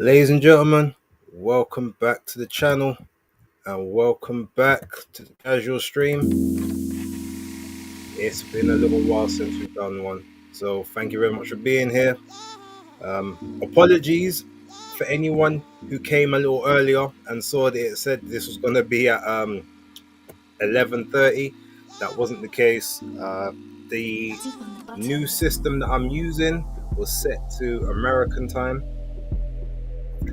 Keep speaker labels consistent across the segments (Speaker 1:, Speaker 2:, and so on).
Speaker 1: Ladies and gentlemen, welcome back to the channel and welcome back to the casual stream. It's been a little while since we've done one, so thank you very much for being here. Apologies for anyone who came a little earlier and saw that it said this was going to be at 11:30. That wasn't the case. The new system that I'm using was set to American time.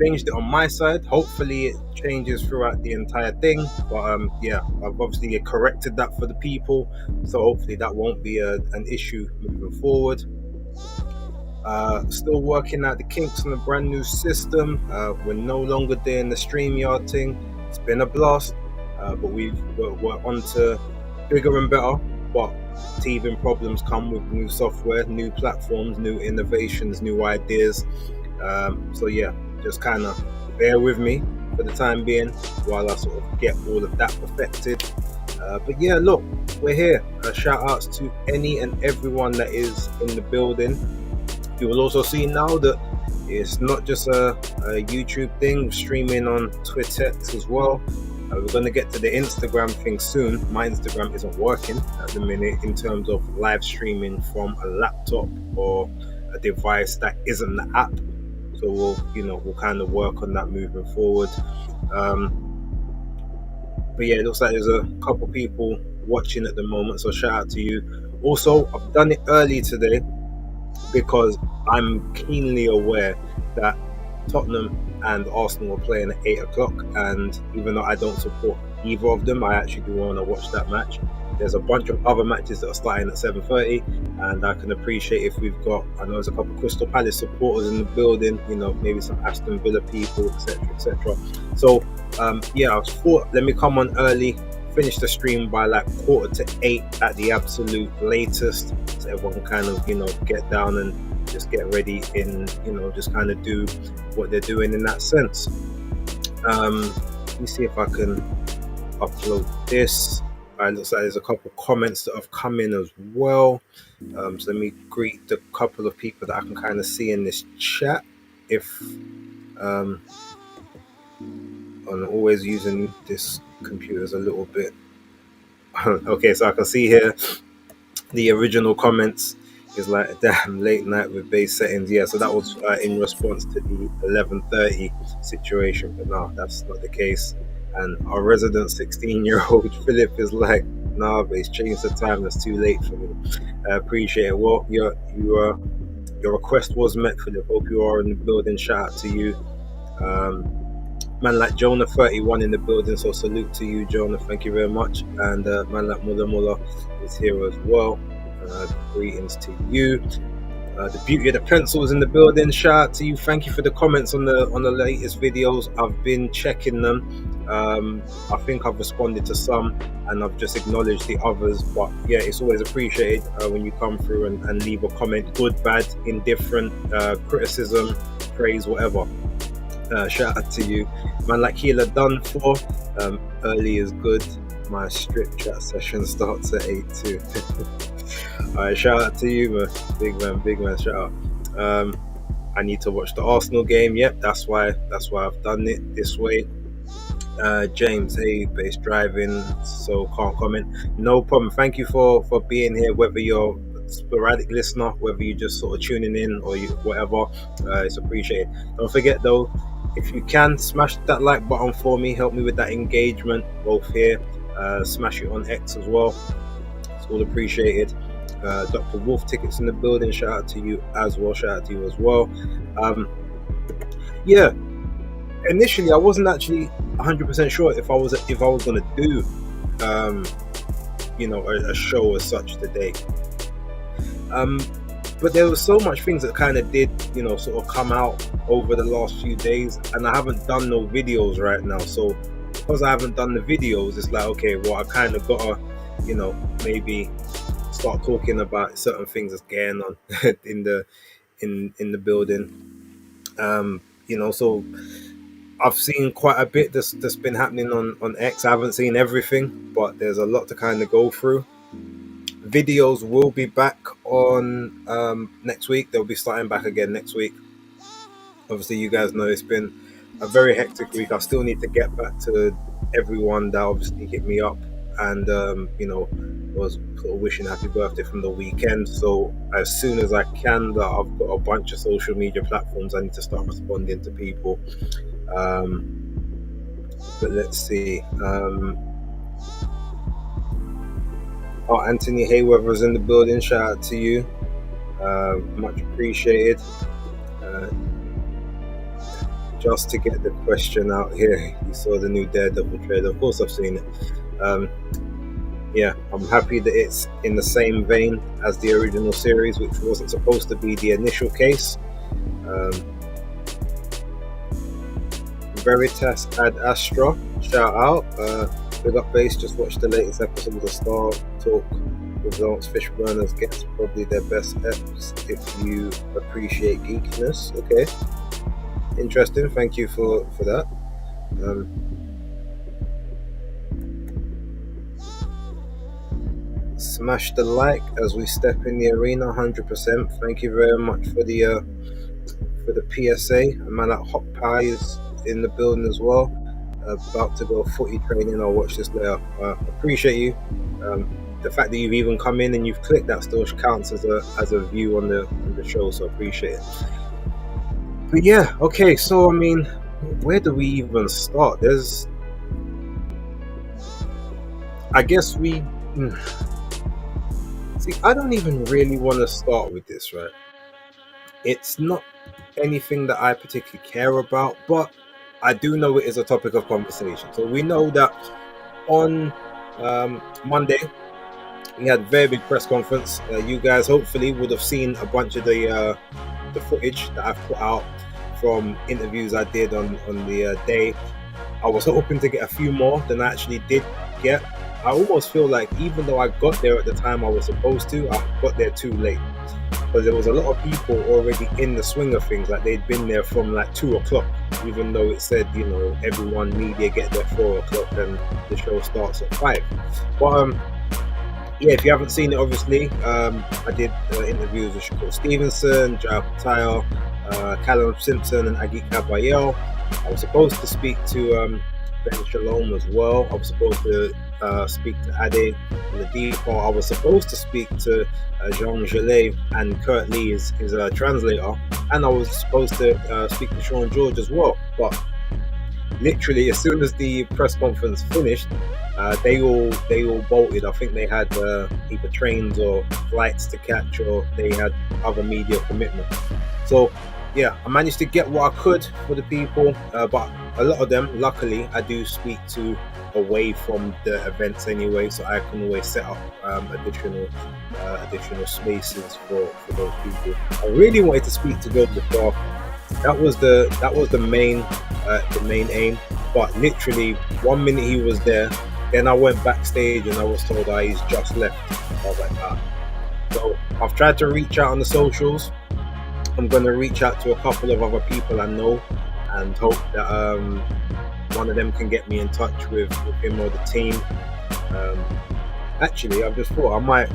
Speaker 1: Changed it on my side. Hopefully it changes throughout the entire thing, but yeah, I've obviously corrected that for the people, so hopefully that won't be an issue moving forward. Still working out the kinks on the brand new system. We're no longer doing the StreamYard thing. It's been a blast, but we're on to bigger and better, but teething problems come with new software, new platforms, new innovations, new ideas. So yeah, just kind of bear with me for the time being while I sort of get all of that perfected. But yeah, look, we're here. Shout outs to any and everyone that is in the building. You will also see now that it's not just a YouTube thing, we're streaming on Twitter as well. We're going to get to the Instagram thing soon. My Instagram isn't working at the minute in terms of live streaming from a laptop or a device that isn't the app. So we'll kind of work on that moving forward. But yeah, it looks like there's a couple people watching at the moment, so shout out to you. Also, I've done it early today because I'm keenly aware that Tottenham and Arsenal are playing at 8 o'clock, and even though I don't support either of them, I actually do want to watch that match. There's a bunch of other matches that are starting at 7:30, and I can appreciate if we've got, I know there's a couple of Crystal Palace supporters in the building, maybe some Aston Villa people, etc. So yeah, I thought, let me come on early, finish the stream by like 7:45 at the absolute latest, so everyone can kind of get down and just get ready in, just kind of do what they're doing in that sense. Let me see if I can upload this. It looks like there's a couple of comments that have come in as well. So let me greet the couple of people that I can kind of see in this chat. If I'm always using this computer as a little bit. Okay, so I can see here the original comments is like, damn, late night with base settings. Yeah, so that was in response to the 11:30 situation, but no, that's not the case. And our resident 16-year-old Philip is like, nah, but it's changed the time. That's too late for me. I appreciate it. Well, your request was met, Philip. Hope you are in the building. Shout out to you. Man like Jonah 31 in the building, so salute to you, Jonah. Thank you very much. And man like Mulla is here as well. Greetings to you. The beauty of the pencil is in the building. Shout out to you. Thank you for the comments on the latest videos. I've been checking them. I think I've responded to some and I've just acknowledged the others. But yeah, it's always appreciated when you come through and leave a comment, good, bad, indifferent, criticism, praise, whatever. Shout out to you. Man like Keela done for. Early is good. My strip chat session starts at 8 too. Alright, shout out to you, man. Big man, shout out. I need to watch the Arsenal game. Yep, that's why I've done it this way. James, hey, base driving, so can't comment. No problem. Thank you for being here, whether you're a sporadic listener, whether you're just sort of tuning in or whatever. It's appreciated. Don't forget though, if you can, smash that like button for me. Help me with that engagement, both here. Smash it on X as well. It's all appreciated. Dr. Wolf tickets in the building. Shout out to you as well. Yeah. Initially, I wasn't actually 100% sure if I was going to do, a show as such today. But there was so much things that kind of did, sort of come out over the last few days, and I haven't done no videos right now. So because I haven't done the videos, it's like, okay, well, I kind of gotta, maybe start talking about certain things that's going on in the building. So I've seen quite a bit that's been happening on X. I haven't seen everything, but there's a lot to kind of go through. Videos will be back on next week. They'll be starting back again next week. Obviously, you guys know it's been a very hectic week. I still need to get back to everyone that obviously hit me up and was sort of wishing happy birthday from the weekend. So as soon as I can, that I've got a bunch of social media platforms, I need to start responding to people. But let's see. Anthony Hayweather's in the building. Shout out to you. Much appreciated. Just to get the question out here, you saw the new Daredevil trailer. Of course, I've seen it. Yeah, I'm happy that it's in the same vein as the original series, which wasn't supposed to be the initial case. Veritas Ad Astra, shout out. Big up base, just watched the latest episode of Star Talk with Lawrence Fishburne gets probably their best eps if you appreciate geekiness. Okay, interesting, thank you for that. Smash the like as we step in the arena, 100%. Thank you very much for the PSA. A man at Hot Pie is in the building as well. About to go footy training. I'll watch this later. Appreciate you. The fact that you've even come in and you've clicked, that still counts as a view on the show. So appreciate it. But yeah, okay. So I mean, where do we even start? I guess we. See, I don't even really want to start with this, right? It's not anything that I particularly care about, but I do know it is a topic of conversation. So we know that on Monday we had a very big press conference. You guys hopefully would have seen a bunch of the footage that I've put out from interviews I did on the day. I was hoping to get a few more than I actually did get. I almost feel like even though I got there at the time I was supposed to, I got there too late. Because there was a lot of people already in the swing of things, like they'd been there from like 2 o'clock, even though it said, everyone media get there 4 o'clock and the show starts at 5. But yeah, if you haven't seen it, obviously, I did interviews with Shakur Stevenson, Jao Patel, Callum Simpson and Agit Kabayel. I was supposed to speak to Ben Shalom as well. I was supposed to speak to Ade Ladipo. I was supposed to speak to Jean Gelet, and Kurt Lee is a translator, and I was supposed to speak to Sean George as well. But literally, as soon as the press conference finished, they all bolted. I think they had either trains or flights to catch, or they had other media commitments. So yeah, I managed to get what I could for the people, but a lot of them, luckily, I do speak to away from the events anyway, so I can always set up additional spaces for those people. I really wanted to speak to Gilbert Clark. That was the main aim. But literally 1 minute he was there, then I went backstage and I was told he's just left. I was like, So I've tried to reach out on the socials. I'm going to reach out to a couple of other people I know and hope that one of them can get me in touch with him or the team. Actually, I've just thought I might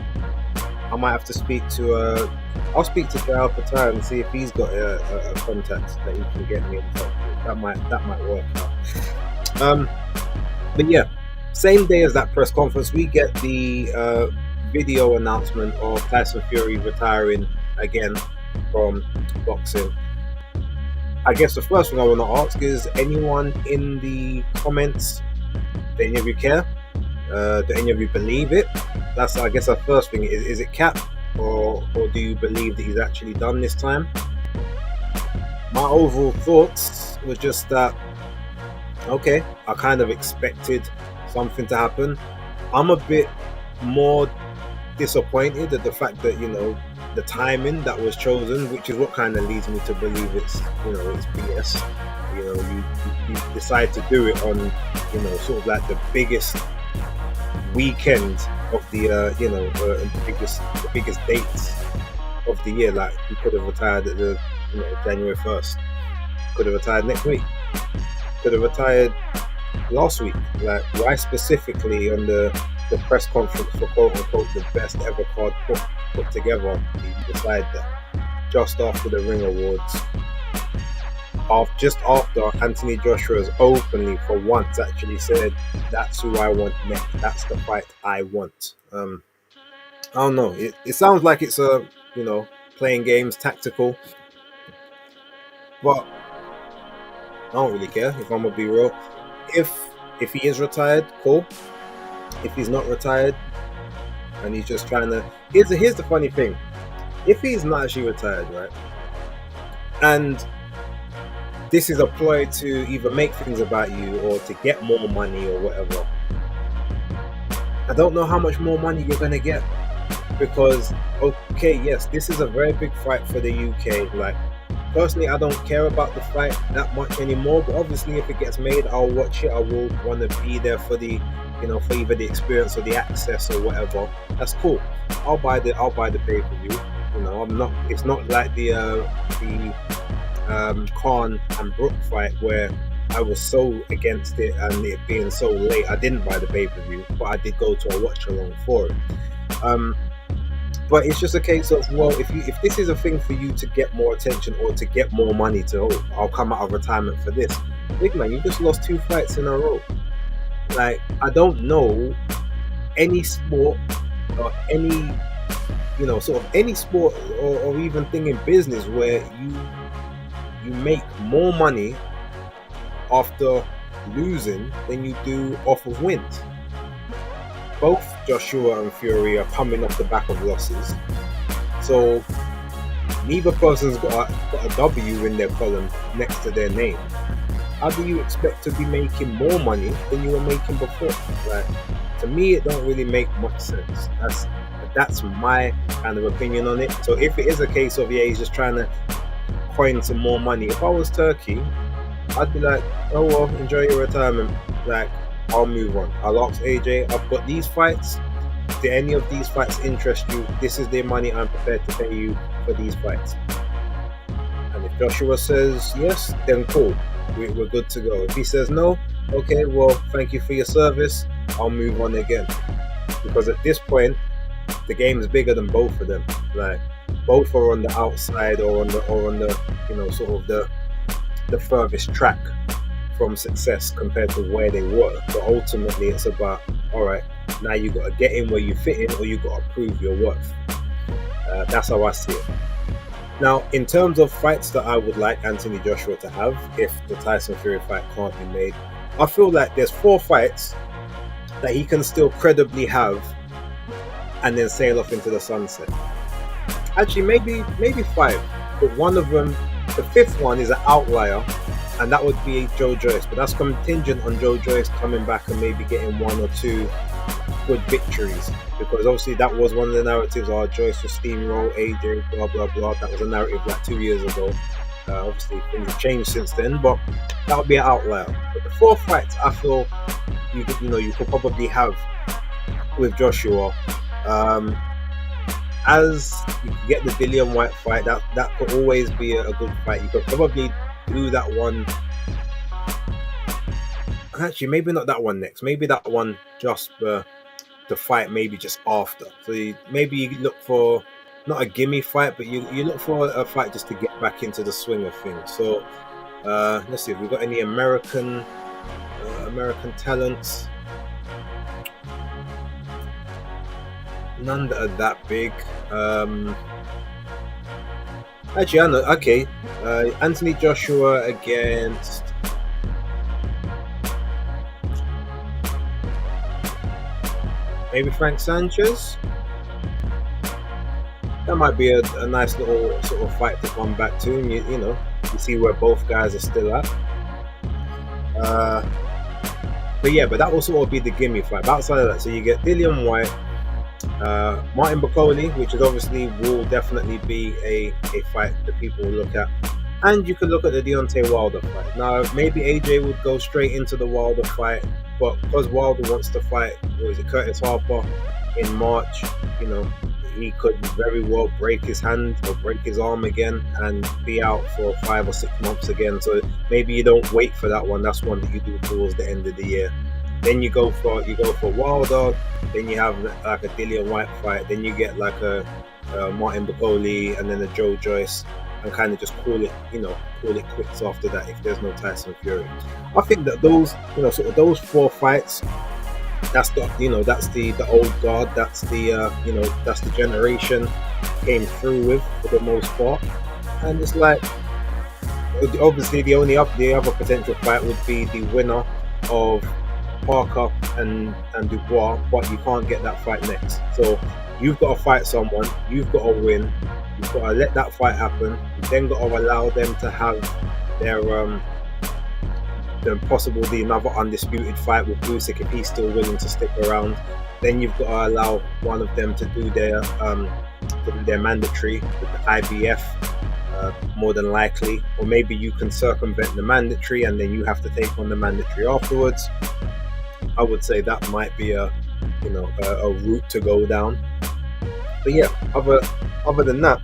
Speaker 1: have to speak to I'll speak to Jao Patel and see if he's got a contact that he can get me in touch with. That might work out. But yeah, same day as that press conference, we get the video announcement of Tyson Fury retiring again from boxing. I guess the first thing I want to ask is, anyone in the comments, do any of you care? Do any of you believe it? That's, I guess, the first thing. Is it cap, or do you believe that he's actually done this time? My overall thoughts were just that, okay, I kind of expected something to happen. I'm a bit more disappointed at the fact that, the timing that was chosen, which is what kind of leads me to believe it's BS. You decide to do it on, sort of like the biggest weekend of the, the biggest dates of the year. Like, you could have retired at the, January 1st. Could have retired next week. Could have retired last week. Like, why specifically on the press conference for quote unquote the best ever card put together, you decide that just after the Ring Awards? just after Anthony Joshua has openly, for once, actually said, "That's who I want next. That's the fight I want." I don't know. It sounds like it's a playing games, tactical, but I don't really care if I'm gonna be real. If he is retired, cool. If he's not retired and he's just trying to, here's the funny thing: if he's not actually retired, right, and this is a ploy to either make things about you or to get more money or whatever, I don't know how much more money you're gonna get, because okay, yes, this is a very big fight for the UK. Like, personally, I don't care about the fight that much anymore, but obviously if it gets made, I'll watch it. I will want to be there for the for either the experience or the access or whatever. That's cool. I'll buy the pay-per-view. I'm not, it's not like the Khan and Brook fight where I was so against it and it being so late. I didn't buy the pay-per-view, but I did go to a watch along for it. But it's just a case of, well, if this is a thing for you to get more attention or to get more money, I'll come out of retirement for this. Big man, you just lost 2 fights in a row. Like, I don't know any sport or any sort of any sport or even thing in business where you make more money after losing than you do off of wins. Both Joshua and Fury are coming off the back of losses, so neither person's got a W in their column next to their name. How do you expect to be making more money than you were making before? Like, to me, it don't really make much sense. That's my kind of opinion on it. So if it is a case of, he's just trying to coin some more money, if I was Turkey, I'd be like, oh well, enjoy your retirement. Like, I'll move on. I'll ask AJ, I've got these fights. Do any of these fights interest you? This is the money I'm prepared to pay you for these fights. And if Joshua says yes, then cool. We're good to go. If he says no, okay, well, thank you for your service. I'll move on again. Because at this point, the game is bigger than both of them. Like, both are on the outside or on the sort of the furthest track from success compared to where they were. But ultimately, it's about, all right, now you got to get in where you fit in, or you got to prove your worth. That's how I see it. Now, in terms of fights that I would like Anthony Joshua to have if the Tyson Fury fight can't be made, I feel like there's 4 fights that he can still credibly have and then sail off into the sunset. Actually, maybe 5, but one of them, the 5th one, is an outlier, and that would be Joe Joyce. But that's contingent on Joe Joyce coming back and maybe getting 1 or 2 good victories, because obviously that was one of the narratives. Joyce will steamroll AJ, blah blah blah. That was a narrative like 2 years ago. Obviously things have changed since then, but that would be an outlier. But the 4 fights I feel you could probably have with Joshua, as you can get the Dillian Whyte fight, that could always be a good fight. You could probably do that one. Actually, maybe not that one next. Maybe that one just the fight, maybe just after. So maybe you look for not a gimme fight, but you look for a fight just to get back into the swing of things. So let's see if we've got any American talents. None that are that big. Actually, I know. Okay, Anthony Joshua against. Maybe Frank Sanchez. That might be a nice little sort of fight to come back to. And you see where both guys are still at. But that will sort of be the gimme fight. But outside of that, so you get Dillian Whyte, Martin Bakole, which is obviously will definitely be a fight that people will look at. And you could look at the Deontay Wilder fight. Now, maybe AJ would go straight into the Wilder fight, but because Wilder wants to fight, Curtis Harper in March, he could very well break his hand or break his arm again and be out for 5 or 6 months again. So maybe you don't wait for that one. That's one that you do towards the end of the year. Then you go for Wilder. Then you have like a Dillian Whyte fight. Then you get like a Martin Bakole and then a Joe Joyce. and kind of just call it quits after that if there's no Tyson Fury. I think that those, sort of those 4 fights, that's the old guard, that's that's the generation came through with for the most part, and it's like obviously the other potential fight would be the winner of Parker and Dubois, but you can't get that fight next. So you've got to fight someone, you've got to win, you've got to let that fight happen, you've then got to allow them to have their then possible another undisputed fight with Usyk if he's still willing to stick around. Then you've got to allow one of them to do their mandatory with the IBF, more than likely, or maybe you can circumvent the mandatory and then you have to take on the mandatory afterwards. I would say that might be a route to go down. But yeah, other than that,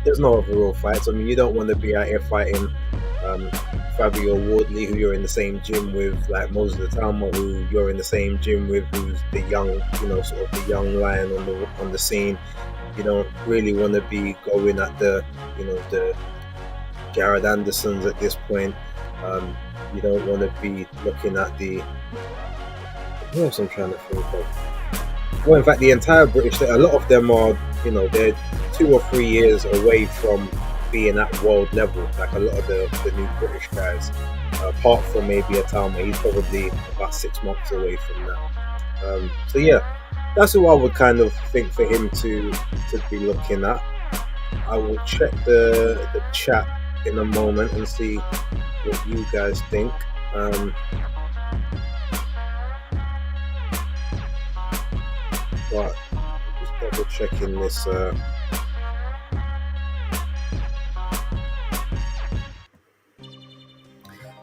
Speaker 1: there's no other real fights. I mean, you don't want to be out here fighting Fabio Wardley, who you're in the same gym with, like Moses Atama, who you're in the same gym with, who's the young, sort of the young lion on the scene. You don't really want to be going at the Jared Andersons at this point. You don't want to be looking at what else I'm trying to think of. Well, in fact, the entire British, a lot of them are, they're 2 or 3 years away from being at world level, like a lot of the new British guys. Apart from maybe Atama, he's probably about 6 months away from that. So yeah, that's who I would kind of think for him to be looking at. I will check the chat in a moment and see what you guys think. But just double checking this.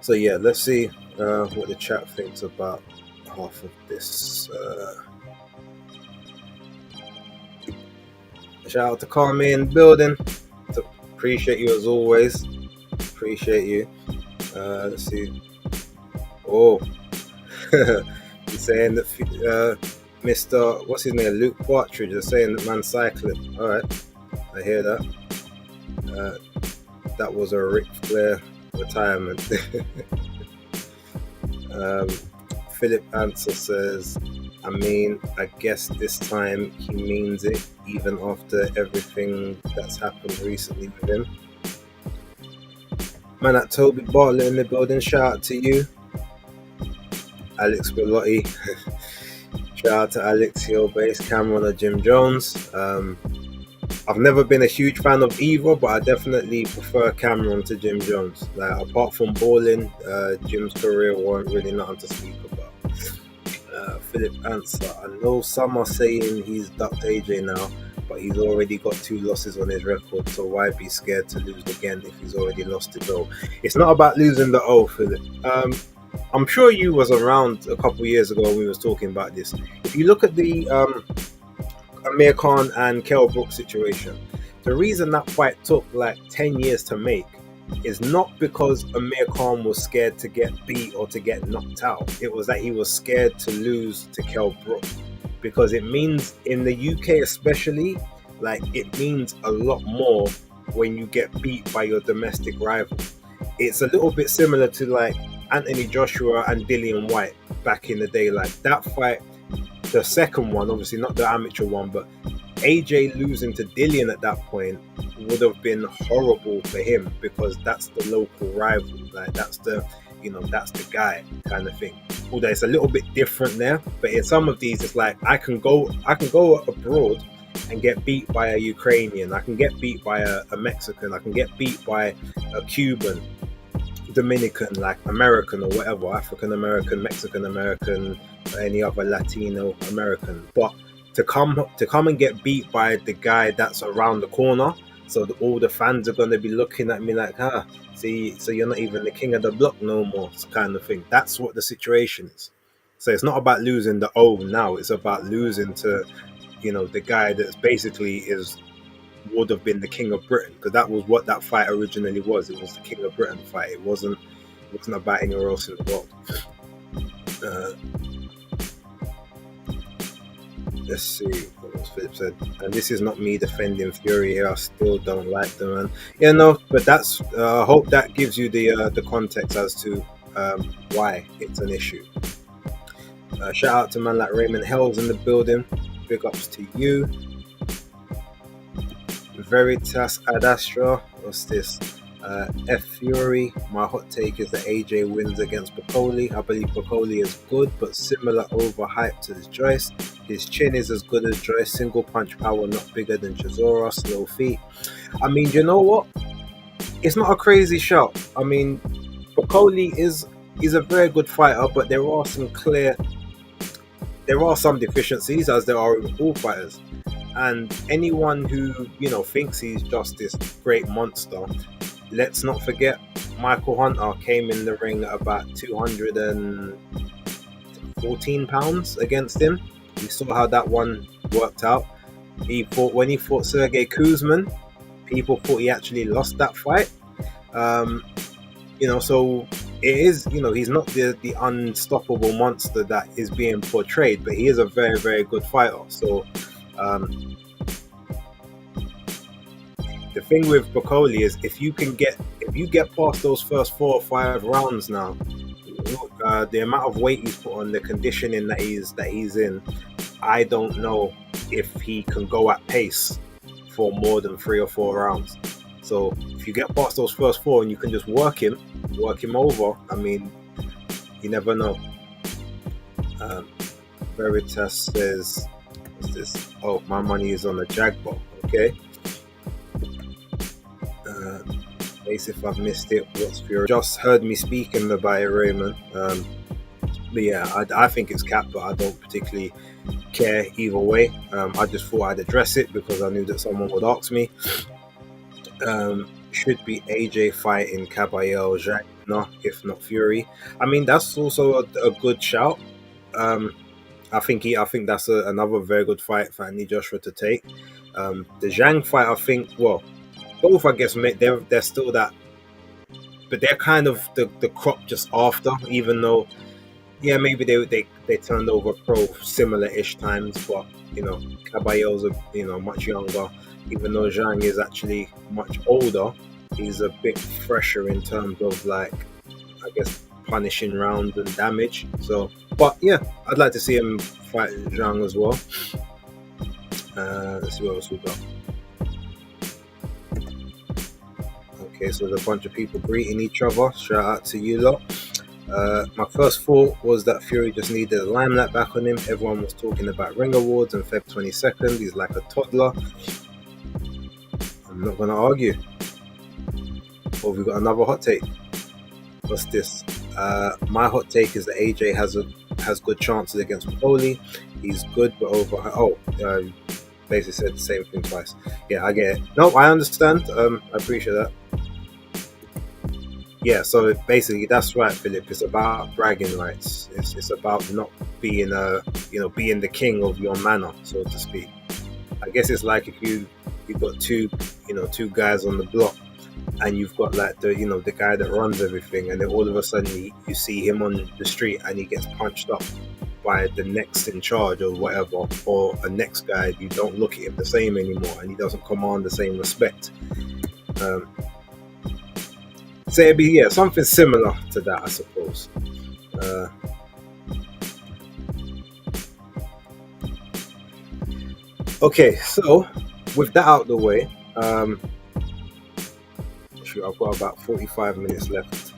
Speaker 1: So yeah, let's see what the chat thinks about half of this. Shout out to Carmi in the building. Appreciate you as always. Appreciate you. Let's see. Oh, he's saying that Mr. What's his name? Luke Partridge is saying that man's cycling. All right, I hear that. That was a Ric Flair retirement. Philip Answer says, I guess this time he means it, even after everything that's happened recently with him. Man, at Toby Bartlett in the building, shout out to you. Alex Bellotti, shout out to Alex Hill Base, Cameron or Jim Jones. I've never been a huge fan of either, but I definitely prefer Cameron to Jim Jones. Like, apart from balling, Jim's career weren't really nothing to speak about. Philip Answer, I know some are saying he's ducked AJ now, but he's already got 2 losses on his record, so why be scared to lose again if he's already lost the O? It's not about losing the O, Philip. I'm sure you was around a couple years ago when we was talking about this. If you look at the Amir Khan and Kell Brook situation, the reason that fight took like 10 years to make is not because Amir Khan was scared to get beat or to get knocked out. It was that he was scared to lose to Kell Brook, because it means, in the UK especially, like, it means a lot more when you get beat by your domestic rival. It's a little bit similar to like Anthony Joshua and Dillian White back in the day. Like, that fight, the second one, obviously not the amateur one, but AJ losing to Dillian at that point would have been horrible for him, because that's the local rival. Like, that's the guy kind of thing. Although it's a little bit different there, but in some of these, it's like I can go abroad and get beat by a Ukrainian, I can get beat by a Mexican, I can get beat by a Cuban, Dominican, like American or whatever, African American, Mexican American, or any other Latino American. But to come and get beat by the guy that's around the corner, so all the fans are going to be looking at me like, see, so you're not even the king of the block no more, kind of thing. That's what the situation is. So it's not about losing the O now, it's about losing to, the guy that's basically would have been the king of Britain, because that was what that fight originally was. It was the king of Britain fight. It wasn't about anywhere else in the world. Let's see what else Philip said. And this is not me defending Fury here. I still don't like them, man. Yeah, no, but that's. I hope that gives you the context as to why it's an issue. Shout out to man like Raymond Hell's in the building. Big ups to you. Veritas Adastra. What's this? F Fury. My hot take is that AJ wins against Bacoli. I believe Bacoli is good, but similar overhyped to Joyce. His chin is as good as Joyce. Single punch power not bigger than Chisora. Slow feet. I mean, you know what? It's not a crazy shout. I mean, Bacoli is a very good fighter, but there are some deficiencies, as there are in all fighters. And anyone who thinks he's just this great monster, let's not forget Michael Hunter came in the ring at about 214 pounds against him. We saw how that one worked out. When he fought Sergey Kuzman, people thought he actually lost that fight. So it is, he's not the unstoppable monster that is being portrayed, but he is a very, very good fighter. So the thing with Bacoli is if you get past those first 4 or 5 rounds now, the amount of weight he's put on, the conditioning that he's in, I don't know if he can go at pace for more than 3 or 4 rounds. So if you get past those first 4 and you can just work him over, I mean, you never know. Veritas says, what's this? Oh, my money is on the Jagbot. Okay. If I've missed it, what's Fury? Just heard me speaking about it, Raymond. But yeah, I think it's capped, but I don't particularly care either way. I just thought I'd address it because I knew that someone would ask me. Should be AJ fighting Caballero, Jacques, no, if not Fury. I mean, that's also a good shout. I think that's another very good fight for Anthony Joshua to take. The Zhang fight, I think, well, both, I guess, they're still that, but they're kind of the crop just after, even though, yeah, maybe they turned over pro similar-ish times, but, Caballero's much younger, even though Zhang is actually much older. He's a bit fresher in terms of, like, I guess, punishing rounds and damage. So, but yeah, I'd like to see him fight Zhang as well. Let's see what else we got. Okay, so there's a bunch of people greeting each other. Shout out to you lot. My first thought was that Fury just needed the limelight back on him. Everyone was talking about Ring Awards and Feb 22nd. He's like a toddler. I'm not going to argue. Oh, we've got another hot take. What's this? My hot take is that AJ has good chances against Foley. He's good, but basically said the same thing twice. Yeah, I get it. No, I understand. I appreciate that. Yeah, so basically that's right, Philip. It's about bragging rights. It's about not being being the king of your manor, so to speak. I guess it's like if you've got two guys on the block, and you've got like the guy that runs everything, and then all of a sudden you see him on the street and he gets punched up by the next in charge or whatever, or a next guy. You don't look at him the same anymore, and he doesn't command the same respect. So it'd be something similar to that, I suppose. Okay, so with that out of the way, I've got about 45 minutes left.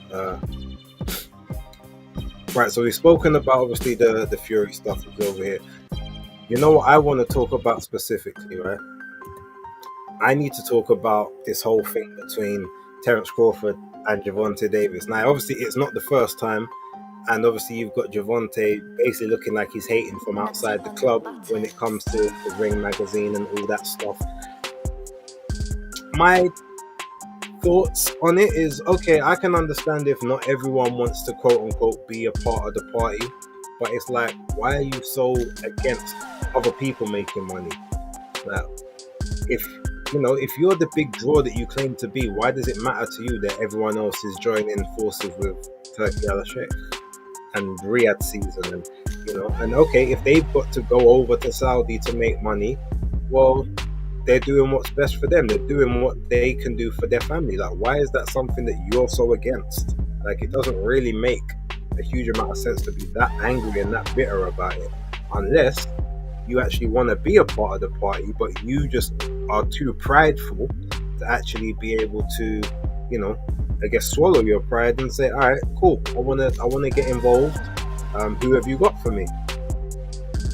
Speaker 1: Right, so we've spoken about obviously the Fury stuff that's over here. You know what I want to talk about specifically, right? I need to talk about this whole thing between Terence Crawford and Gervonta Davis. Now, obviously, it's not the first time, and obviously, you've got Gervonta basically looking like he's hating from outside the club when it comes to the Ring magazine and all that stuff. My thoughts on it is, okay, I can understand if not everyone wants to quote-unquote be a part of the party, but it's like, why are you so against other people making money? Now, if you're the big draw that you claim to be, why does it matter to you that everyone else is joining forces with Turki Al-Sheikh and Riyadh season? And And okay, if they've got to go over to Saudi to make money, well, they're doing what's best for them. They're doing what they can do for their family. Like, why is that something that you're so against? Like, it doesn't really make a huge amount of sense to be that angry and that bitter about it, unless you actually want to be a part of the party, but you just are too prideful to actually be able to, I guess, swallow your pride and say, all right, cool, I wanna get involved. Who have you got for me?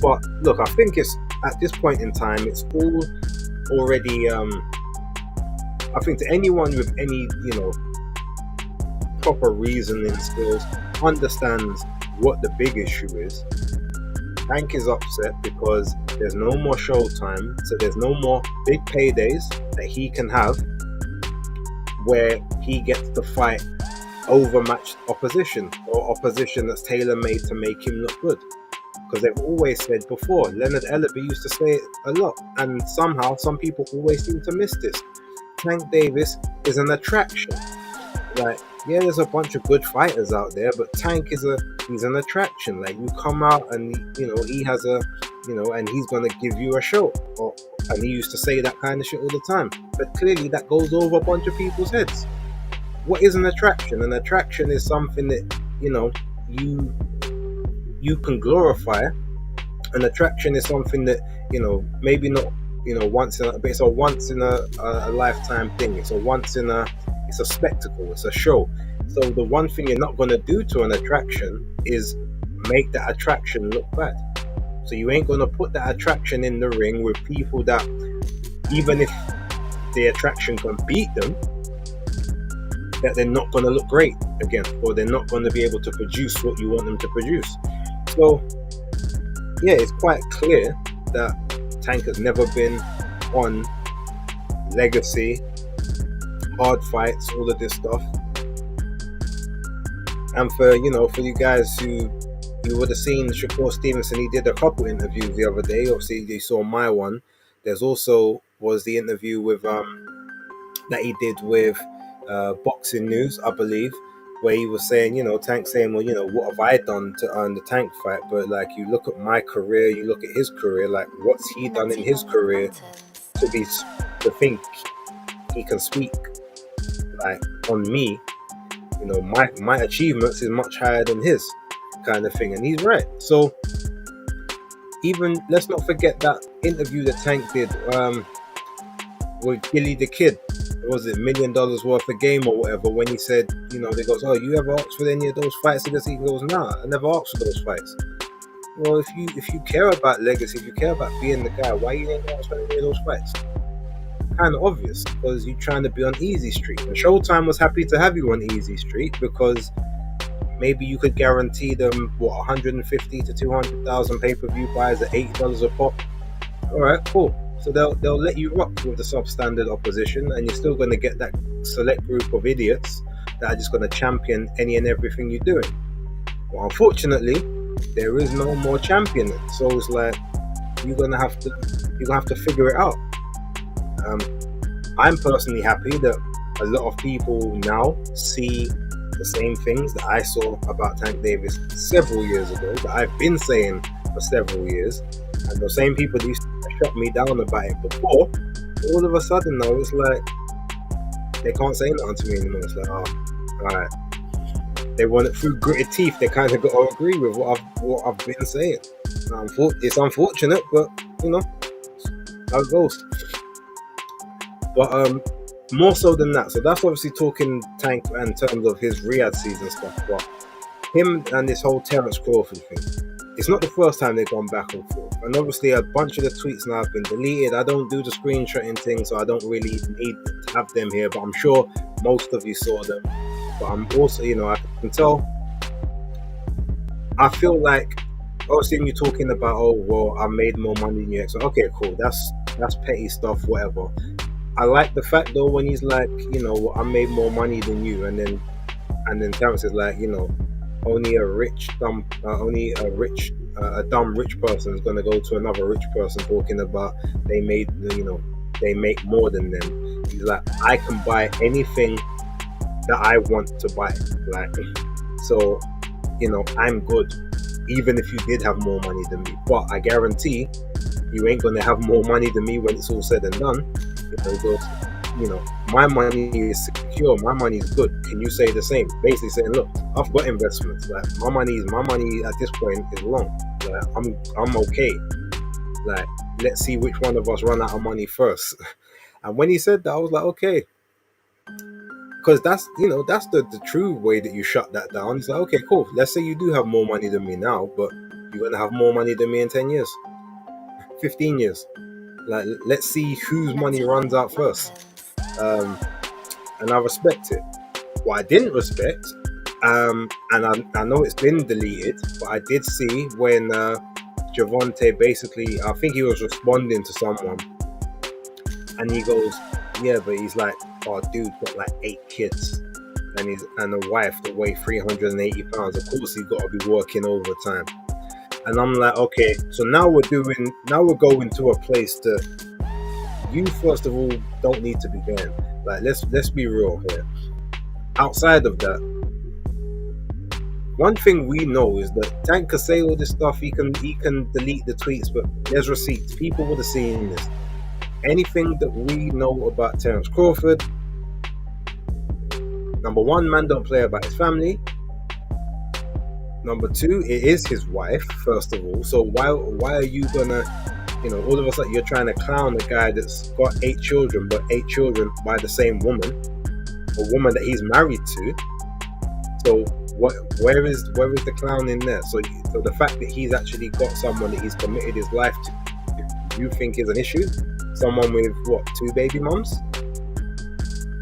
Speaker 1: But look, I think it's at this point in time, it's all already. I think to anyone with any, proper reasoning skills, understands what the big issue is. Tank is upset because there's no more showtime, so there's no more big paydays that he can have where he gets to fight overmatched opposition, or opposition that's tailor-made to make him look good. Because they've always said before, Leonard Ellerby used to say it a lot, and somehow some people always seem to miss this. Tank Davis is an attraction. Like, yeah, there's a bunch of good fighters out there, but Tank he's an attraction. Like, you come out and he has a, and he's gonna give you a show. And he used to say that kind of shit all the time. But clearly that goes over a bunch of people's heads. What is an attraction? An attraction is something that, you can glorify. An attraction is something that, maybe not, once in a, but it's a once in a lifetime thing. It's a spectacle. It's a show. So the one thing you're not going to do to an attraction is make that attraction look bad. So you ain't going to put that attraction in the ring with people that, even if the attraction can beat them, that they're not going to look great against, or they're not going to be able to produce what you want them to produce. So yeah, it's quite clear that Tank has never been on legacy, hard fights, all of this stuff. And for you guys who you would have seen Shakur Stevenson, he did a couple interviews the other day. Obviously you saw my one. There's also was the interview with that he did with Boxing News, I believe, where he was saying, Tank saying, well, what have I done to earn the Tank fight? But like, you look at my career, you look at his career, like, what's he done in his career to think he can speak like on me? My achievements is much higher than his, kind of thing. And he's right. So even let's not forget that interview that Tank did with Gilly the Kid. Was it $1 million worth of game or whatever, when he said, they goes, oh, you ever asked for any of those fights? He goes, nah, I never asked for those fights. Well, if you care about legacy, if you care about being the guy, why you ain't asked for any of those fights? Kind of obvious, because you're trying to be on Easy Street. And Showtime was happy to have you on Easy Street because maybe you could guarantee them 150 to 200,000 pay-per-view buys at $80 a pop. All right, cool. So they'll let you rock with the substandard opposition, and you're still going to get that select group of idiots that are just going to champion any and everything you're doing. Well, unfortunately, there is no more championing. So it's like you're gonna have to figure it out. I'm personally happy that a lot of people now see the same things that I saw about Tank Davis several years ago, that I've been saying for several years, and the same people that used to shut me down about it before, all of a sudden now it's like they can't say nothing to me anymore. It's like, oh, alright, they want it through gritted teeth. They kind of got to agree with what I've been saying. It's unfortunate, but how it goes. But more so than that, so that's obviously talking Tank in terms of his Riyadh season stuff, but him and this whole Terence Crawford thing, it's not the first time they've gone back and forth. And obviously a bunch of the tweets now have been deleted. I don't do the screenshotting thing, so I don't really need to have them here, but I'm sure most of you saw them. But I'm also, I can tell, I feel like, obviously you're talking about, oh, well, I made more money than you. So, okay, cool, that's petty stuff, whatever. I like the fact though when he's like, I made more money than you, and then Terence is like, only a dumb rich person is going to go to another rich person talking about they make more than them. He's like, I can buy anything that I want to buy, like, so I'm good. even if you did have more money than me. But I guarantee you ain't gonna have more money than me when it's all said and done. He goes, my money is secure, my money is good. Can you say the same? Basically saying, look, I've got investments. Like my money at this point is long. Like I'm okay. Like, let's see which one of us run out of money first. And when he said that, I was like, okay. Because that's the true way that you shut that down. It's like, okay, cool. Let's say you do have more money than me now, but you're going to have more money than me in 10 years, 15 years. Like, let's see whose money runs out first. And I respect it. What I didn't respect, and I know it's been deleted, but I did see when Javonte basically, I think he was responding to someone, and he goes, yeah, but he's like, oh, dude's got like 8 kids and a wife that weigh 380 pounds. Of course, he's got to be working overtime. And I'm like, okay, so now we're going to a place that you, first of all, don't need to be going. Like, let's be real here. Outside of that, one thing we know is that Tank can say all this stuff, he can delete the tweets, but there's receipts. People would have seen this. Anything that we know about Terence Crawford, number one, man don't play about his family. Number two, it is his wife, first of all. So why are you gonna, all of a sudden you're trying to clown a guy that's got 8 children, but 8 children by the same woman, a woman that he's married to. So where is the clown in there? So the fact that he's actually got someone that he's committed his life to, you think is an issue? Someone with 2 baby mums?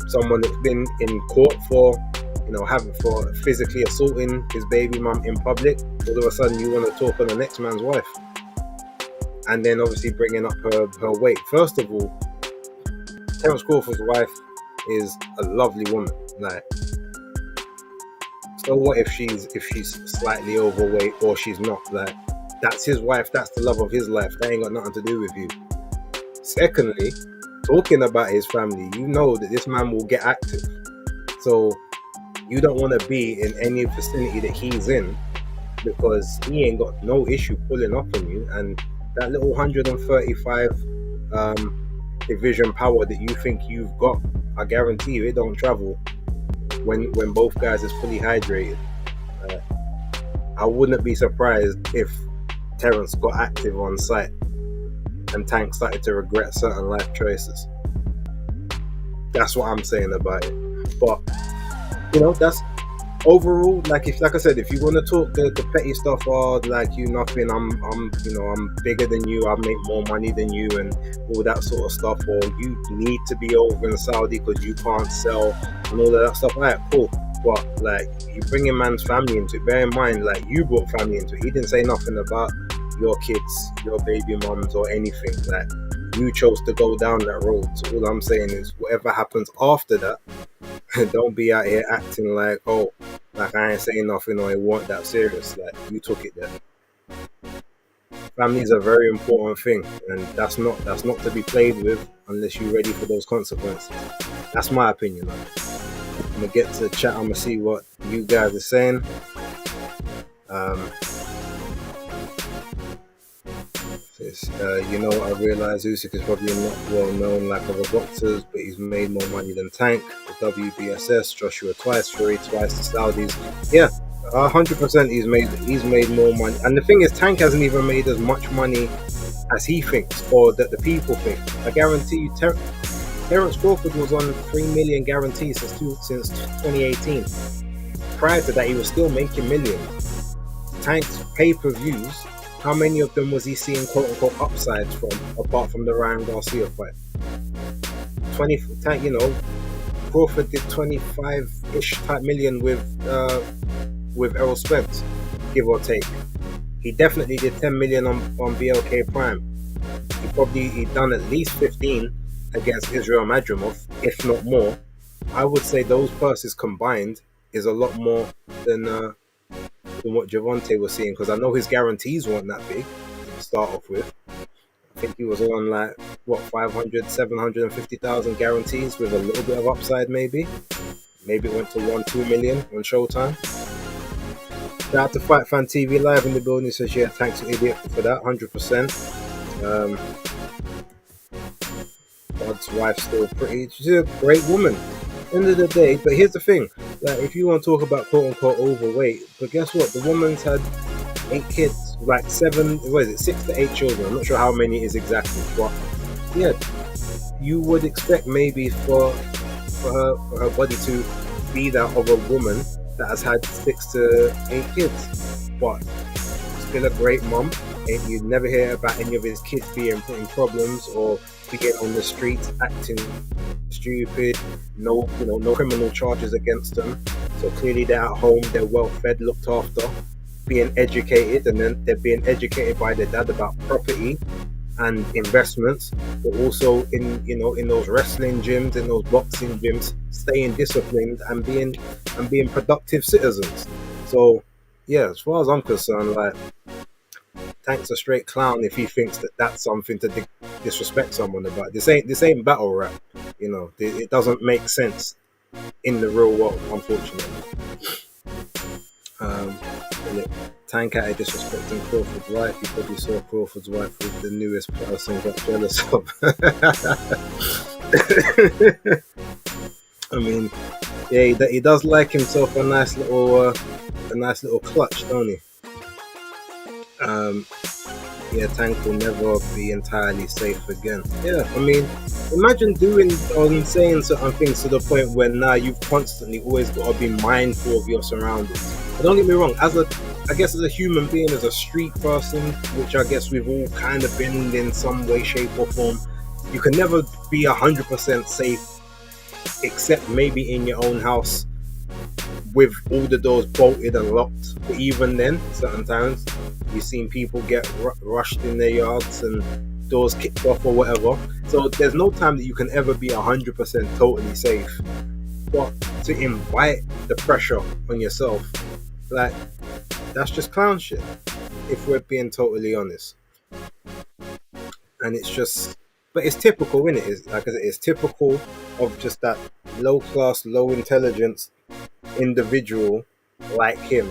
Speaker 1: Someone that's been in court for physically assaulting his baby mum in public. All of a sudden you want to talk on the next man's wife, and then obviously bringing up her weight. First of all, Terence Crawford's wife is a lovely woman. Like, so what if she's slightly overweight or she's not? Like, that's his wife. That's the love of his life. That ain't got nothing to do with you. Secondly, talking about his family, you know that this man will get active. So you don't want to be in any vicinity that he's in, because he ain't got no issue pulling up on you. And that little 135 division power that you think you've got, I guarantee you it don't travel when both guys is fully hydrated. I wouldn't be surprised if Terence got active on site and Tank started to regret certain life choices. That's what I'm saying about it. But that's overall, like I said, if you want to talk the petty stuff, or like you nothing, I'm bigger than you, I make more money than you, and all that sort of stuff, or you need to be over in Saudi because you can't sell and all of that stuff. Alright, cool. But like, you bring a man's family into it. Bear in mind, like, you brought family into it. He didn't say nothing about your kids, your baby mums, or anything. Like, you chose to go down that road. So all I'm saying is, whatever happens after that, don't be out here acting like, oh, like I ain't saying nothing, or it wasn't that serious. Like, you took it there. Family is a very important thing, and that's not to be played with unless you're ready for those consequences. That's my opinion on it. I'm gonna get to the chat. I'm gonna see what you guys are saying. I realize Usyk is probably not well known like other boxers, but he's made more money than Tank, the WBSS, Joshua twice, Fury twice, the Saudis. Yeah, 100% he's made more money. And the thing is, Tank hasn't even made as much money as he thinks, or that the people think. I guarantee you, Terence Crawford was on 3 million guarantees since 2018. Prior to that, he was still making millions. Tank's pay-per-views, how many of them was he seeing quote-unquote upsides from, apart from the Ryan Garcia fight? Crawford did 25-ish type million with Errol Spence, give or take. He definitely did 10 million on BLK Prime. He done at least 15 against Israel Madrimov, if not more. I would say those purses combined is a lot more than what Javonte was seeing, because I know his guarantees weren't that big to start off with. I think he was on 500, 750,000 guarantees with a little bit of upside, maybe it went to 1-2 million on Showtime. Shout out to Fight Fan TV Live in the building. Says, yeah, thanks to Idiot for that, 100%. God's wife's still pretty. She's a great woman. End of the day, but here's the thing: like, if you want to talk about quote unquote overweight, but guess what? The woman's had 8 kids, like seven. What is it? 6 to 8 children. I'm not sure how many it is exactly, but yeah, you would expect maybe for her body to be that of a woman that has had 6 to 8 kids, but still a great mom. And you never hear about any of his kids being put in problems or being on the streets acting stupid. No, no criminal charges against them. So clearly they're at home, they're well fed, looked after, being educated, and then they're being educated by their dad about property and investments, but also in those wrestling gyms, in those boxing gyms, staying disciplined and being productive citizens. So yeah, as far as I'm concerned, like, Tank's a straight clown if he thinks that that's something to disrespect someone about. This ain't battle rap. It doesn't make sense in the real world, unfortunately. Tank out of disrespecting Crawford's wife. You probably saw Crawford's wife with the newest person, got jealous of. I mean, yeah, he does like himself a nice little clutch, don't he? Yeah, Tank will never be entirely safe again. Yeah, I mean, imagine doing or saying certain things to the point where now you've constantly always got to be mindful of your surroundings. But don't get me wrong, as a human being, as a street person, which I guess we've all kind of been in some way, shape, or form, you can never be 100% safe, except maybe in your own house with all the doors bolted and locked. But even then, certain times you've seen people get rushed in their yards and doors kicked off or whatever. So there's no time that you can ever be 100% totally safe. But to invite the pressure on yourself, like, that's just clown shit, if we're being totally honest. And it's just, but it's typical, isn't it? It's, like I said, it's typical of just that low class, low intelligence individual like him,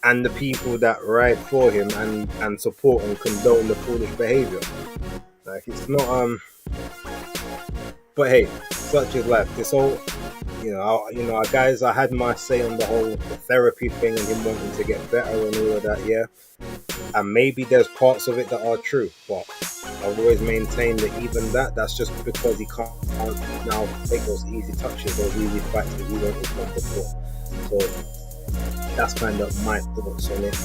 Speaker 1: and the people that ride for him and support and condone the foolish behavior. Like, it's not but hey, such is life. This whole guys, I had my say on the whole therapy thing and him wanting to get better and all of that, yeah. And maybe there's parts of it that are true, but I've always maintained that even that's just because he can't now take those easy touches, those easy fights that he wanted from before. So that's kind of my thoughts on it.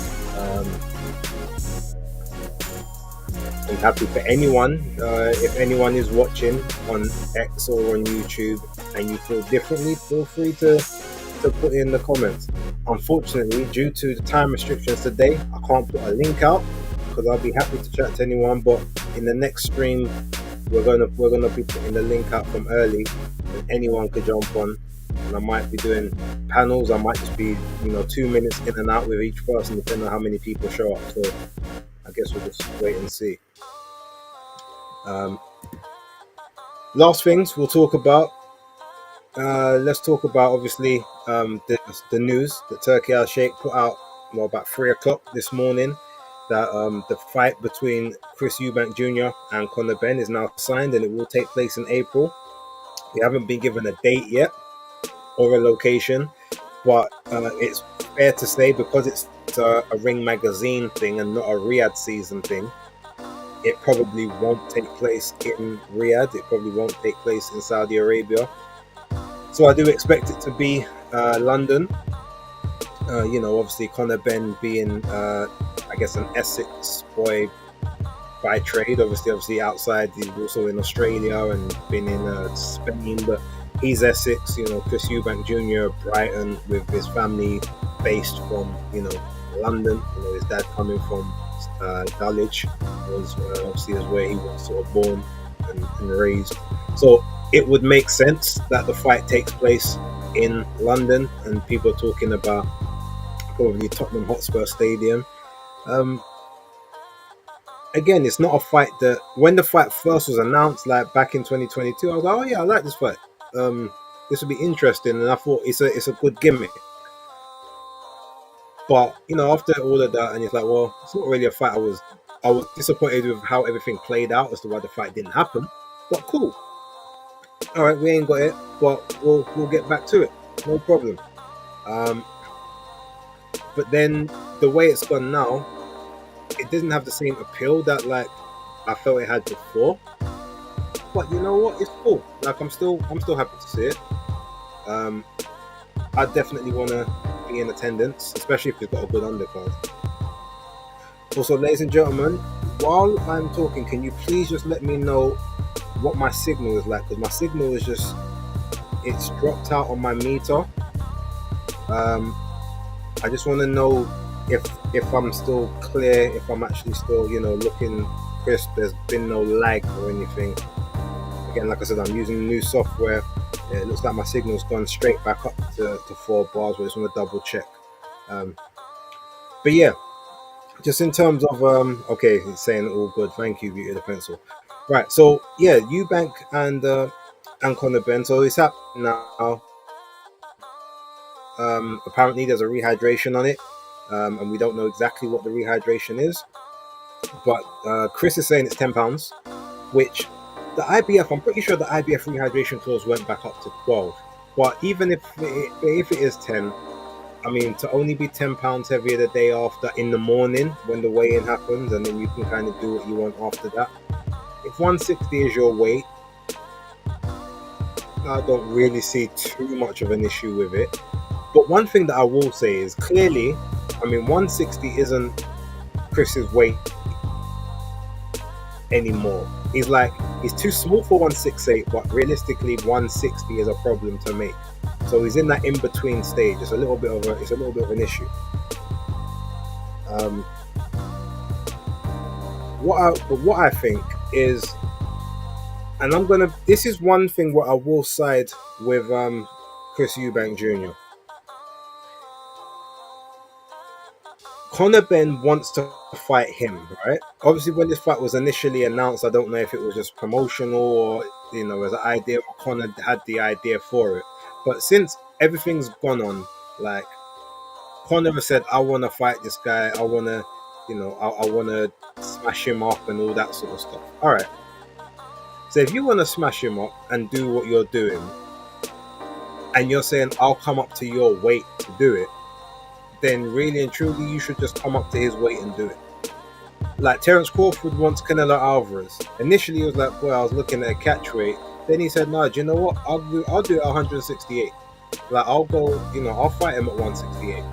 Speaker 1: I'm happy for anyone, if anyone is watching on X or on YouTube and you feel differently, feel free to put in the comments. Unfortunately, due to the time restrictions today, I can't put a link out, because I'll be happy to chat to anyone, but in the next stream we're gonna be putting the link out from early, and anyone could jump on. And I might be doing panels. I might just be 2 minutes in and out with each person, depending on how many people show up. So I guess we'll just wait and see. Last things we'll talk about. Let's talk about, obviously, the news that Turki Al-Sheikh put out about 3 o'clock this morning, that the fight between Chris Eubank Jr. and Conor Benn is now signed and it will take place in April. We haven't been given a date yet or a location, but it's fair to say, because it's a Ring Magazine thing and not a Riyadh season thing, it probably won't take place in Riyadh. It probably won't take place in Saudi Arabia. So I do expect it to be London. Obviously Conor Benn being, I guess, an Essex boy by trade. Obviously outside, he's also in Australia and been in Spain, but he's Essex. Chris Eubank Jr., Brighton, with his family based from, London. His dad coming from Dulwich, was obviously is where he was sort of born and raised. So it would make sense that the fight takes place in London, and people are talking about probably Tottenham Hotspur Stadium. Again, it's not a fight that, when the fight first was announced, like back in 2022, I was like, oh yeah, I like this fight. This would be interesting, and I thought it's a good gimmick. But after all of that, and it's like, well, it's not really a fight. I was disappointed with how everything played out as to why the fight didn't happen. But cool. All right, we ain't got it, but we'll get back to it. No problem. Um, but then the way it's gone now, it doesn't have the same appeal that like I felt it had before. But you know what? It's cool. Like I'm still happy to see it. Um, I definitely want to be in attendance, especially if we've got a good undercard. Also, ladies and gentlemen, while I'm talking, can you please just let me know what my signal is like? Because my signal is it's dropped out on my meter. Um, I just want to know if I'm still clear, if I'm actually still, looking crisp. There's been no lag or anything. Again, like I said, I'm using new software. It looks like my signal's gone straight back up to 4 bars, but I just want to double check. Um, but yeah, just in terms of okay, it's saying all good. Thank you, Beauty of the Pencil. Right, so yeah, Eubank and Conor Ben. So it's happening now. Apparently, there's a rehydration on it, and we don't know exactly what the rehydration is. But Chris is saying it's £10, which the IBF, I'm pretty sure the IBF rehydration clause went back up to 12. But even if it is 10, I mean, to only be £10 heavier the day after in the morning when the weigh-in happens, and then you can kind of do what you want after that. If 160 is your weight, I don't really see too much of an issue with it. But one thing that I will say is clearly, I mean, 160 isn't Chris's weight anymore. He's too small for 168, but realistically 160 is a problem to make. So he's in that in-between stage. It's a little bit of an issue. What I think is, and this is one thing where I will side with Chris Eubank Jr. Conor Ben wants to fight him, right? Obviously, when this fight was initially announced, I don't know if it was just promotional or, as an idea, or Conor had the idea for it. But since everything's gone on, like, Conor has said, I want to fight this guy. I want to, I want to smash him up and all that sort of stuff. All right. So if you want to smash him up and do what you're doing, and you're saying, I'll come up to your weight to do it, then really and truly you should just come up to his weight and do it. Like Terence Crawford wants Canelo Alvarez. Initially he was like, boy, I was looking at a catch weight. Then he said, no, do you know what? I'll do it 168. Like I'll go, I'll fight him at 168.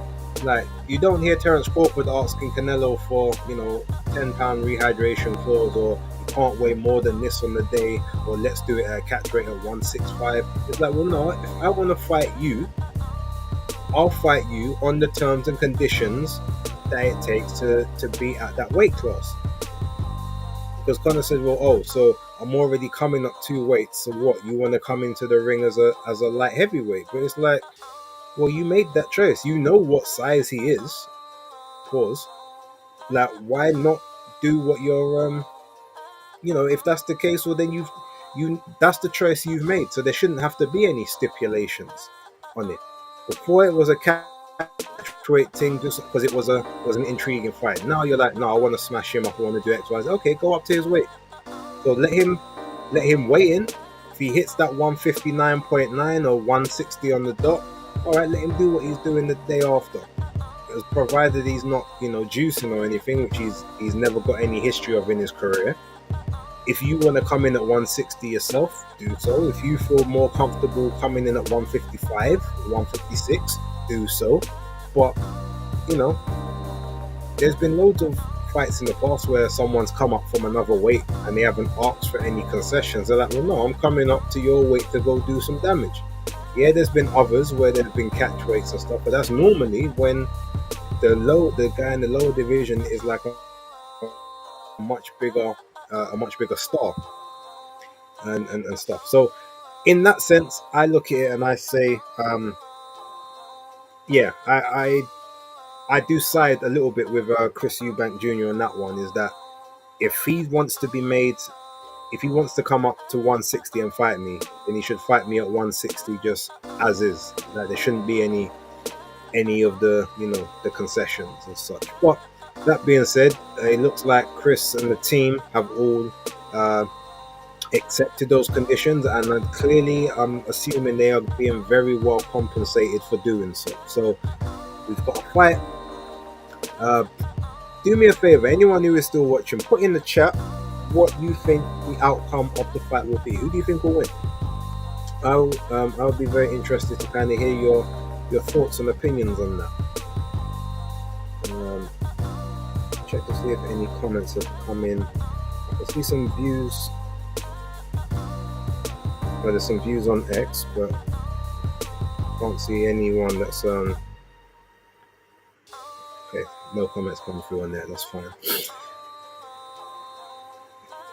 Speaker 1: Like you don't hear Terence Crawford asking Canelo for, £10 rehydration clause, or you can't weigh more than this on the day, or let's do it at a catch weight at 165. It's like, well, no, if I want to fight you, I'll fight you on the terms and conditions that it takes to be at that weight class. Because Conor said, well, so I'm already coming up 2 weights, so what, you want to come into the ring as a light heavyweight? But it's like, well, you made that choice. You know what size he is. Pause. Like, why not do what you're if that's the case, well then you that's the choice you've made. So there shouldn't have to be any stipulations on it. Before it was a catchweight thing just because it was an intriguing fight. Now you're like, no, I want to smash him up, I want to do X, Y, Z. Okay, go up to his weight. So let him weigh in. If he hits that 159.9 or 160 on the dot, all right, let him do what he's doing the day after. Provided he's not, juicing or anything, which he's never got any history of in his career. If you want to come in at 160 yourself, do so. If you feel more comfortable coming in at 155, 156, do so. But, there's been loads of fights in the past where someone's come up from another weight and they haven't asked for any concessions. They're like, well, no, I'm coming up to your weight to go do some damage. Yeah, there's been others where there's been catch weights and stuff, but that's normally when the guy in the lower division is like a much bigger star and stuff. So in that sense, I look at it and I say, yeah, I do side a little bit with Chris Eubank Jr. on that one. Is that if he wants to come up to 160 and fight me, then he should fight me at 160 just as is. Like there shouldn't be any any of the the concessions and such. But that being said, it looks like Chris and the team have all uh, accepted those conditions, and clearly I'm assuming they are being very well compensated for doing so. So we've got a fight. Uh, do me a favor, anyone who is still watching, put in the chat what you think the outcome of the fight will be. Who do you think will win? I'll be very interested to kind of hear your thoughts and opinions on that. Check to see if any comments have come in. I can see some views. Well, there's some views on X, but can't see anyone that's okay. No comments coming through on there. That's fine.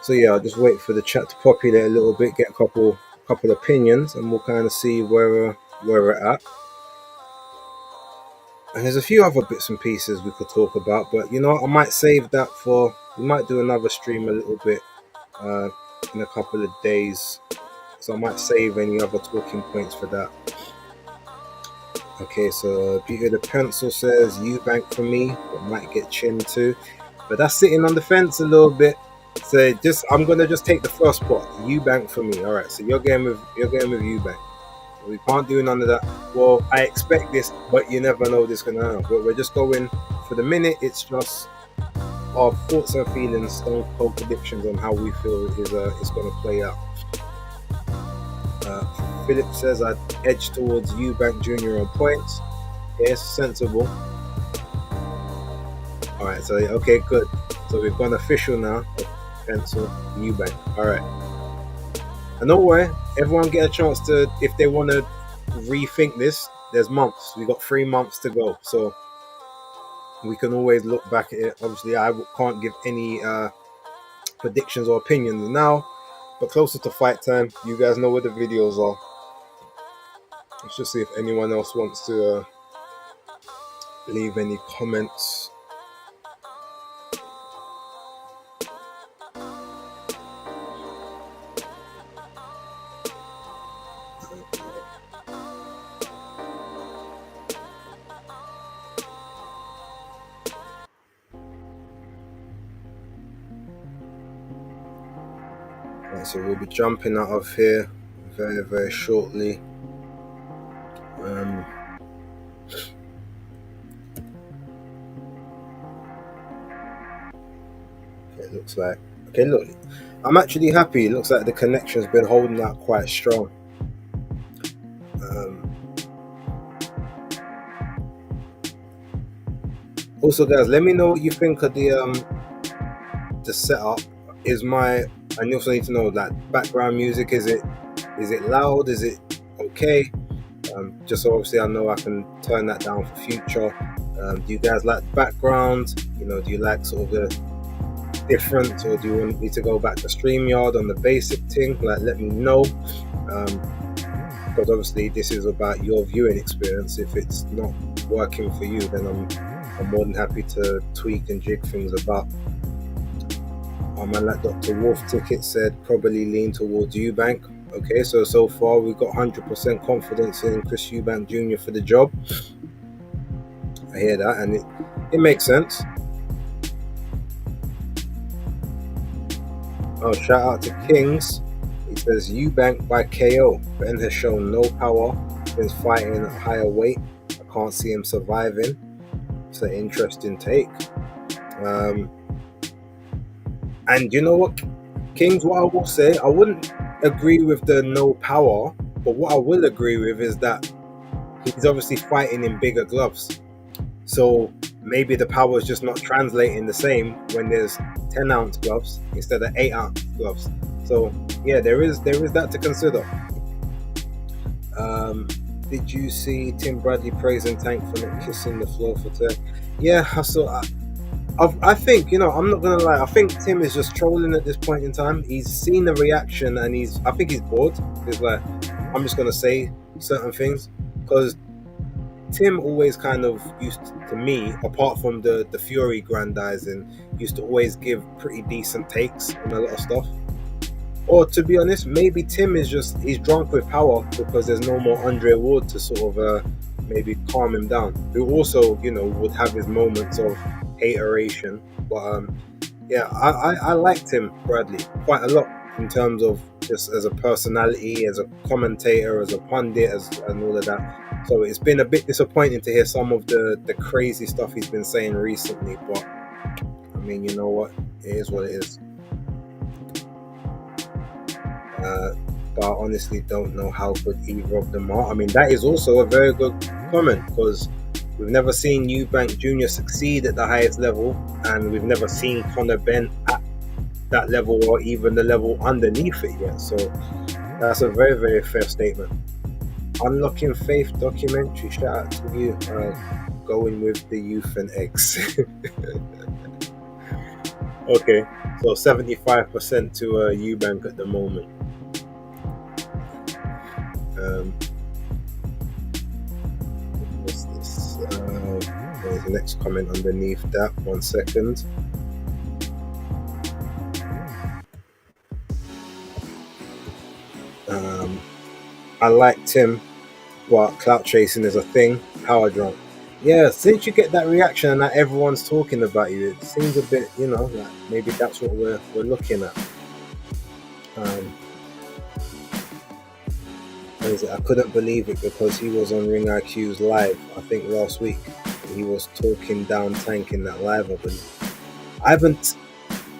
Speaker 1: So yeah, I'll just wait for the chat to populate a little bit, get a couple opinions, and we'll kind of see where we're at. And there's a few other bits and pieces we could talk about, but I might save that for. We might do another stream a little bit in a couple of days, so I might save any other talking points for that. Okay, so Beauty of the Pencil says Eubank for me, but might get Chin too, but that's sitting on the fence a little bit. So I'm gonna just take the first spot. Eubank for me. All right, so you're going with Eubank. We can't do none of that. Well, I expect this, but you never know this gonna happen. But we're just going for the minute. It's just our thoughts and feelings, stone cold predictions on how we feel is gonna play out. Philip says I'd edge towards Eubank Jr. on points. Yes, sensible. All right, so okay, good. So we've gone official now. Pencil Eubank. All right. And don't worry, everyone get a chance to, if they want to rethink this, there's months. We got 3 months to go, so we can always look back at it. Obviously, I can't give any predictions or opinions now, but closer to fight time, you guys know where the videos are. Let's just see if anyone else wants to leave any comments. So we'll be jumping out of here very, very shortly. It looks like, okay, look, I'm actually happy. It looks like the connection's been holding out quite strong. Also, guys, let me know what you think of the setup. I also need to know that background music, is it loud? Is it okay? Just so obviously I know I can turn that down for future. Do you guys like the background? Do you like sort of the different, or do you want me to go back to StreamYard on the basic thing? Like, let me know. Because obviously this is about your viewing experience. If it's not working for you, then I'm more than happy to tweak and jig things about. Man, like Dr. Wolf Ticket said, probably lean towards Eubank. Okay, so far we've got 100% confidence in Chris Eubank Jr. for the job. I hear that, and it makes sense. Oh, shout out to Kings. He says Eubank by KO. Ben has shown no power since fighting at a higher weight. I can't see him surviving. It's an interesting take. And you know what, Kings, what I will say, I wouldn't agree with the no power, but what I will agree with is that he's obviously fighting in bigger gloves. So maybe the power is just not translating the same when there's 10-ounce gloves instead of 8-ounce gloves. So yeah, there is that to consider. Did you see Tim Bradley praising Tank for not kissing the floor for 10? Yeah, I saw. I think, I'm not gonna lie, I think Tim is just trolling at this point in time. He's seen the reaction and I think he's bored. He's like, I'm just gonna say certain things, because Tim always kind of used to me, apart from the Fury grandizing, used to always give pretty decent takes on a lot of stuff. Or to be honest, maybe Tim is he's drunk with power because there's no more Andre Ward to sort of maybe calm him down. Who also, you know, would have his moments of hateration, but yeah, I liked him, Bradley, quite a lot in terms of just as a personality, as a commentator, as a pundit, and all of that. So it's been a bit disappointing to hear some of the crazy stuff he's been saying recently, but I mean, you know what, it is what it is. But I honestly don't know how good either of them are. I mean, that is also a very good comment, because we've never seen Eubank Jr. succeed at the highest level, and we've never seen Conor Benn at that level or even the level underneath it yet. So that's a very, very fair statement. Unlocking Faith documentary, shout out to you. Going with the youth and eggs. Okay, so 75% to Eubank at the moment. What's this? There's the next comment underneath that. 1 second. I liked him, but clout chasing is a thing. Power drunk. Yeah, since you get that reaction and that everyone's talking about you, it seems a bit, you know, like maybe that's what we're looking at. I couldn't believe it because he was on Ring IQ's live, I think last week. He was talking down Tank in that live, I believe. I haven't,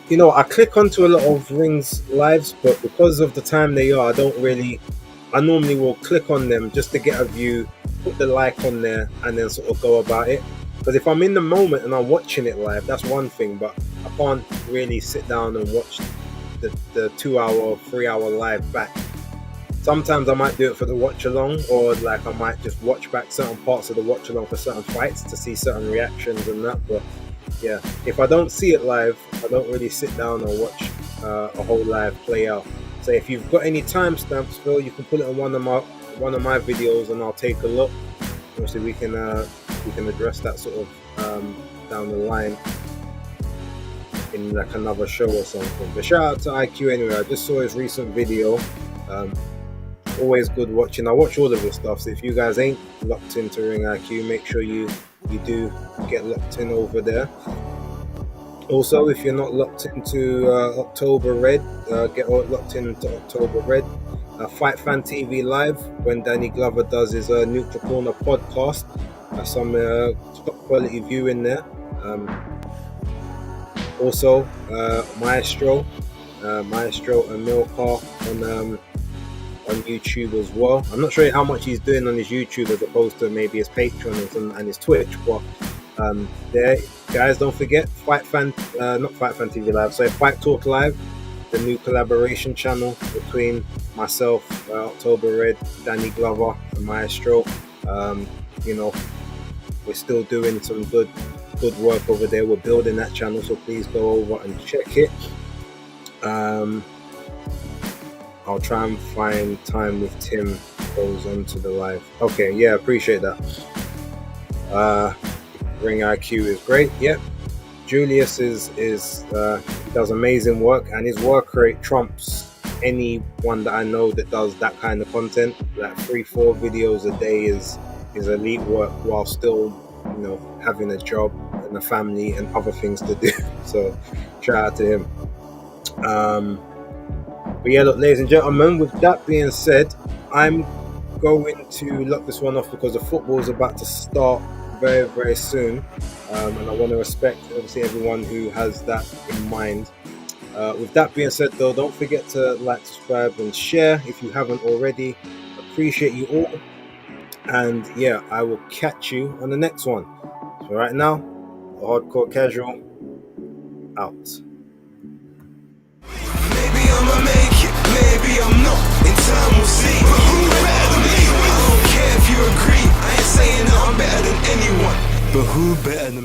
Speaker 1: you know, I click onto a lot of Ring's lives, but because of the time they are, I normally will click on them just to get a view, put the like on there, and then sort of go about it. Because if I'm in the moment and I'm watching it live, that's one thing, but I can't really sit down and watch the 2 hour or 3 hour live back. Sometimes I might do it for the watch along, or like I might just watch back certain parts of the watch along for certain fights to see certain reactions and that. But yeah, if I don't see it live, I don't really sit down and watch a whole live play out. So if you've got any timestamps, Phil, you can put it on one of my videos and I'll take a look. Obviously we can address that sort of down the line in like another show or something. But shout out to IQ anyway. I just saw his recent video. Always good watching. I watch all of his stuff, so if you guys ain't locked into Ring IQ, make sure you do get locked in over there. Also, if you're not locked into October Red, get locked into October Red. Fight Fan TV Live, when Danny Glover does his Neutral Corner podcast. Some top quality viewing there. Also, Maestro and Milcar on YouTube as well. I'm not sure how much he's doing on his YouTube as opposed to maybe his Patreon and his Twitch, but there, guys, don't forget Fight Fan TV Live, so Fight Talk Live, the new collaboration channel between myself, October Red, Danny Glover, and Maestro. You know, we're still doing some good work over there. We're building that channel, so please go over and check it. I'll try and find time with Tim goes on to the live. Okay, yeah, appreciate that. Ring IQ is great. Yep. Julius does amazing work, and his work rate trumps anyone that I know that does that kind of content. Like 3-4 videos a day is elite work while still, you know, having a job and a family and other things to do. So shout out to him. But yeah, look, ladies and gentlemen, with that being said, I'm going to lock this one off because the football is about to start very, very soon. And I want to respect, obviously, everyone who has that in mind. With that being said, though, don't forget to like, subscribe, and share if you haven't already. Appreciate you all. And yeah, I will catch you on the next one. So right now, the Hardcore Casual out.
Speaker 2: Maybe I'ma make it, maybe I'm not. In time we'll see. But who better than me? I don't care if you agree. I ain't saying that I'm better than anyone, but who better than me?